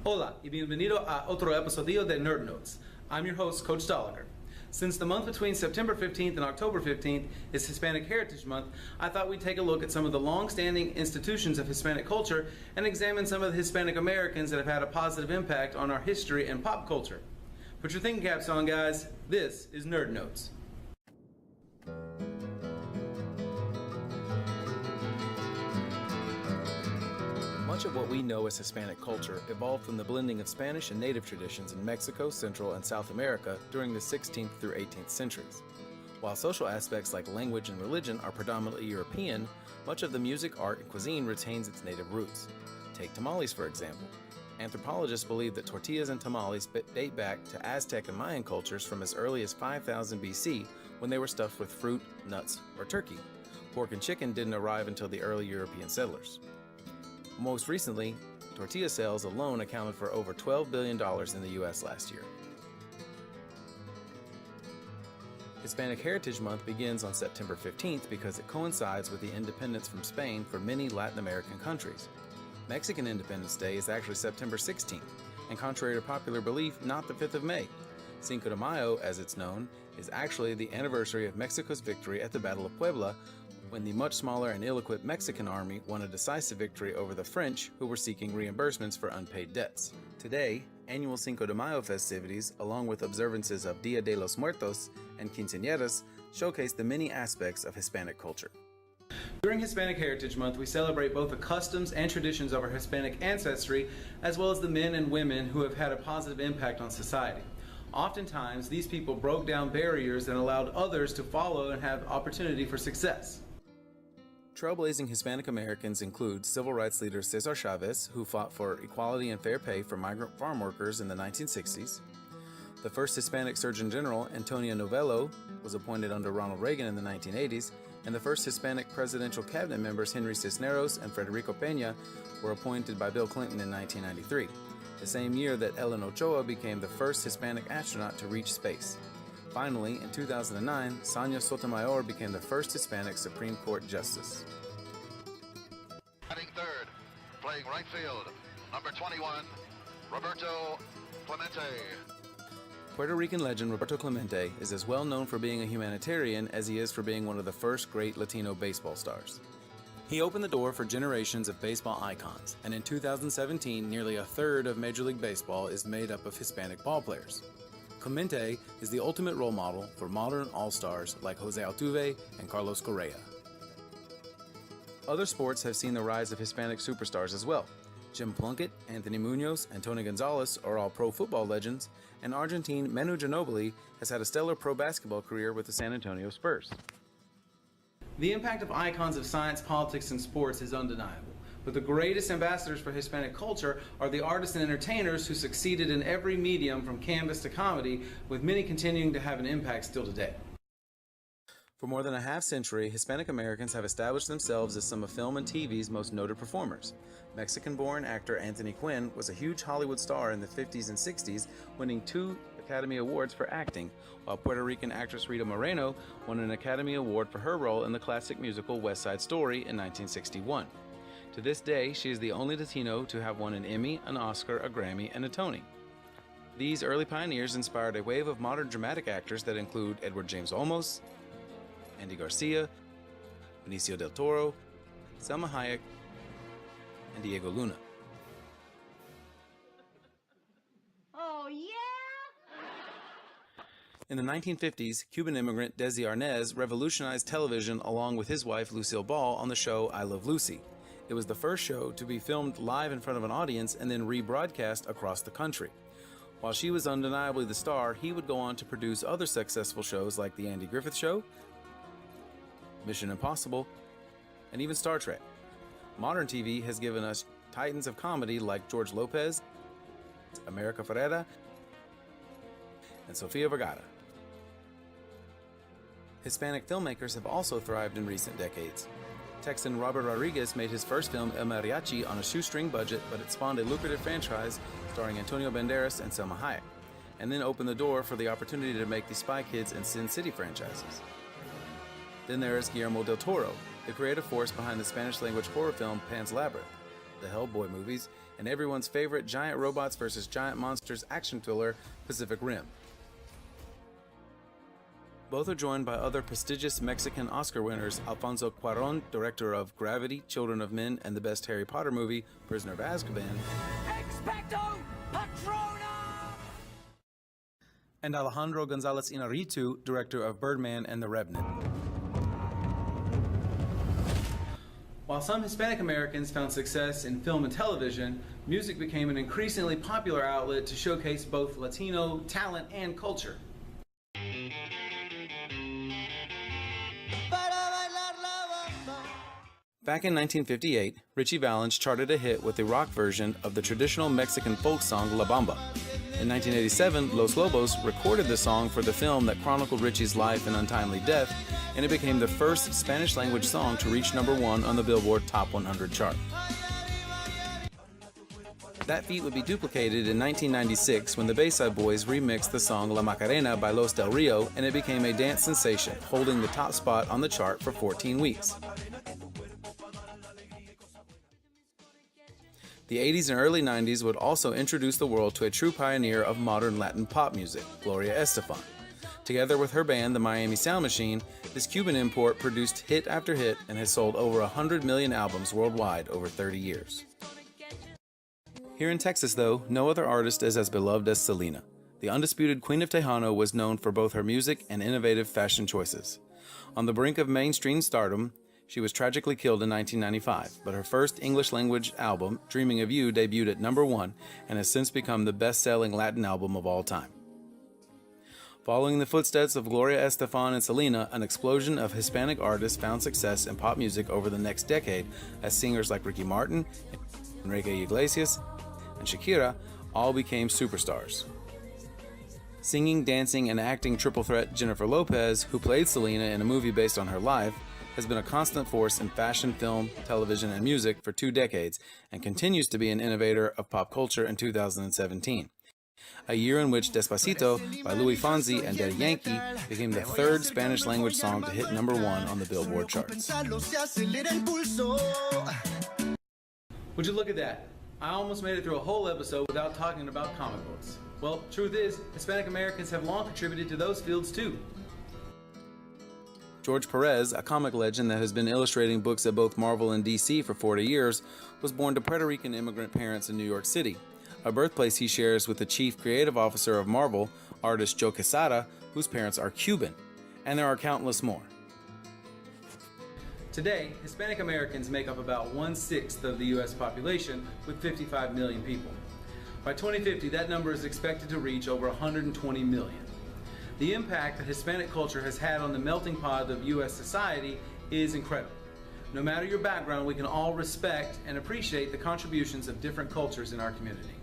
Hola y bienvenido a otro episodio de Nerd Notes. I'm your host, Coach Stoliger. Since the month between September 15th and October 15th is Hispanic Heritage Month, I thought we'd take a look at some of the long-standing institutions of Hispanic culture and examine some of the Hispanic Americans that have had a positive impact on our history and pop culture. Put your thinking caps on, guys. This is Nerd Notes. Much of what we know as Hispanic culture evolved from the blending of Spanish and native traditions in Mexico, Central, and South America during the 16th through 18th centuries. While social aspects like language and religion are predominantly European, much of the music, art, and cuisine retains its native roots. Take tamales, for example. Anthropologists believe that tortillas and tamales date back to Aztec and Mayan cultures from as early as 5000 BC, when they were stuffed with fruit, nuts, or turkey. Pork and chicken didn't arrive until the early European settlers. Most recently, tortilla sales alone accounted for over $12 billion in the U.S. last year. Hispanic Heritage Month begins on September 15th because it coincides with the independence from Spain for many Latin American countries. Mexican Independence Day is actually September 16th, and contrary to popular belief, not the 5th of May. Cinco de Mayo, as it's known, is actually the anniversary of Mexico's victory at the Battle of Puebla, when the much smaller and ill-equipped Mexican army won a decisive victory over the French, who were seeking reimbursements for unpaid debts. Today, annual Cinco de Mayo festivities, along with observances of Dia de los Muertos and quinceañeras, showcase the many aspects of Hispanic culture. During Hispanic Heritage Month, we celebrate both the customs and traditions of our Hispanic ancestry, as well as the men and women who have had a positive impact on society. Oftentimes, these people broke down barriers and allowed others to follow and have opportunity for success. Trailblazing Hispanic Americans include civil rights leader Cesar Chavez, who fought for equality and fair pay for migrant farm workers in the 1960s. The first Hispanic Surgeon General, Antonio Novello, was appointed under Ronald Reagan in the 1980s, and the first Hispanic presidential cabinet members, Henry Cisneros and Federico Peña, were appointed by Bill Clinton in 1993, the same year that Ellen Ochoa became the first Hispanic astronaut to reach space. Finally, in 2009, Sonia Sotomayor became the first Hispanic Supreme Court Justice. Batting third, playing right field, number 21, Roberto Clemente. Puerto Rican legend Roberto Clemente is as well known for being a humanitarian as he is for being one of the first great Latino baseball stars. He opened the door for generations of baseball icons, and in 2017, nearly a third of Major League Baseball is made up of Hispanic ballplayers. Clemente is the ultimate role model for modern all-stars like Jose Altuve and Carlos Correa. Other sports have seen the rise of Hispanic superstars as well. Jim Plunkett, Anthony Munoz, and Tony Gonzalez are all pro football legends, and Argentine Manu Ginobili has had a stellar pro basketball career with the San Antonio Spurs. The impact of icons of science, politics, and sports is undeniable. But the greatest ambassadors for Hispanic culture are the artists and entertainers who succeeded in every medium from canvas to comedy, with many continuing to have an impact still today. For more than a half-century, Hispanic Americans have established themselves as some of film and TV's most noted performers. Mexican-born actor Anthony Quinn was a huge Hollywood star in the 50s and 60s, winning 2 Academy Awards for acting, while Puerto Rican actress Rita Moreno won an Academy Award for her role in the classic musical West Side Story in 1961. To this day, she is the only Latino to have won an Emmy, an Oscar, a Grammy, and a Tony. These early pioneers inspired a wave of modern dramatic actors that include Edward James Olmos, Andy Garcia, Benicio del Toro, Salma Hayek, and Diego Luna. Oh, yeah? In the 1950s, Cuban immigrant Desi Arnaz revolutionized television along with his wife Lucille Ball on the show I Love Lucy. It was the first show to be filmed live in front of an audience and then rebroadcast across the country. While she was undeniably the star, he would go on to produce other successful shows like The Andy Griffith Show, Mission Impossible, and even Star Trek. Modern TV has given us titans of comedy like George Lopez, America Ferrera, and Sofia Vergara. Hispanic filmmakers have also thrived in recent decades. Texan Robert Rodriguez made his first film El Mariachi on a shoestring budget, but it spawned a lucrative franchise starring Antonio Banderas and Salma Hayek, and then opened the door for the opportunity to make the Spy Kids and Sin City franchises. Then there is Guillermo del Toro, the creative force behind the Spanish-language horror film Pan's Labyrinth. the Hellboy movies, and everyone's favorite giant robots versus giant monsters action thriller, Pacific Rim. Both are joined by other prestigious Mexican Oscar winners, Alfonso Cuarón, director of Gravity, Children of Men, and the best Harry Potter movie, Prisoner of Azkaban, Expecto Patronum! and Alejandro González Iñárritu, director of Birdman and The Revenant. While some Hispanic Americans found success in film and television, music became an increasingly popular outlet to showcase both Latino talent and culture. Back in 1958, Richie Valens charted a hit with a rock version of the traditional Mexican folk song La Bamba. In 1987, Los Lobos recorded the song for the film that chronicled Richie's life and untimely death, and it became the first Spanish-language song to reach #1 on the Billboard Top 100 chart. That feat would be duplicated in 1996 when the Bayside Boys remixed the song La Macarena by Los Del Rio, and it became a dance sensation, holding the top spot on the chart for 14 weeks. The 80s and early 90s would also introduce the world to a true pioneer of modern Latin pop music, Gloria Estefan. Together with her band, the Miami Sound Machine, this Cuban import produced hit after hit and has sold over 100 million albums worldwide over 30 years. Here in Texas, though, no other artist is as beloved as Selena. The undisputed Queen of Tejano was known for both her music and innovative fashion choices. On the brink of mainstream stardom, she was tragically killed in 1995, but her first English-language album, Dreaming of You, debuted at #1 and has since become the best-selling Latin album of all time. Following the footsteps of Gloria Estefan and Selena, an explosion of Hispanic artists found success in pop music over the next decade as singers like Ricky Martin, Enrique Iglesias, and Shakira all became superstars. Singing, dancing, and acting triple threat Jennifer Lopez, who played Selena in a movie based on her life, has been a constant force in fashion, film, television, and music for 2 decades and continues to be an innovator of pop culture in 2017. A year in which Despacito by Luis Fonsi and Daddy Yankee became the 3rd Spanish-language song to hit #1 on the Billboard charts. Would you look at that? I almost made it through a whole episode without talking about comic books. Well, truth is, Hispanic Americans have long contributed to those fields too. George Perez, a comic legend that has been illustrating books at both Marvel and DC for 40 years, was born to Puerto Rican immigrant parents in New York City, a birthplace he shares with the chief creative officer of Marvel, artist Joe Quesada, whose parents are Cuban, and there are countless more. Today, Hispanic Americans make up about 1/6 of the U.S. population with 55 million people. By 2050, that number is expected to reach over 120 million. The impact that Hispanic culture has had on the melting pot of U.S. society is incredible. No matter your background, we can all respect and appreciate the contributions of different cultures in our community.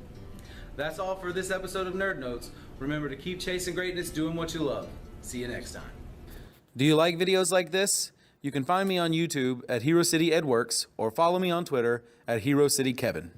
That's all for this episode of Nerd Notes. Remember to keep chasing greatness, doing what you love. See you next time. Do you like videos like this? You can find me on YouTube at Hero City EdWorks or follow me on Twitter at Hero City Kevin.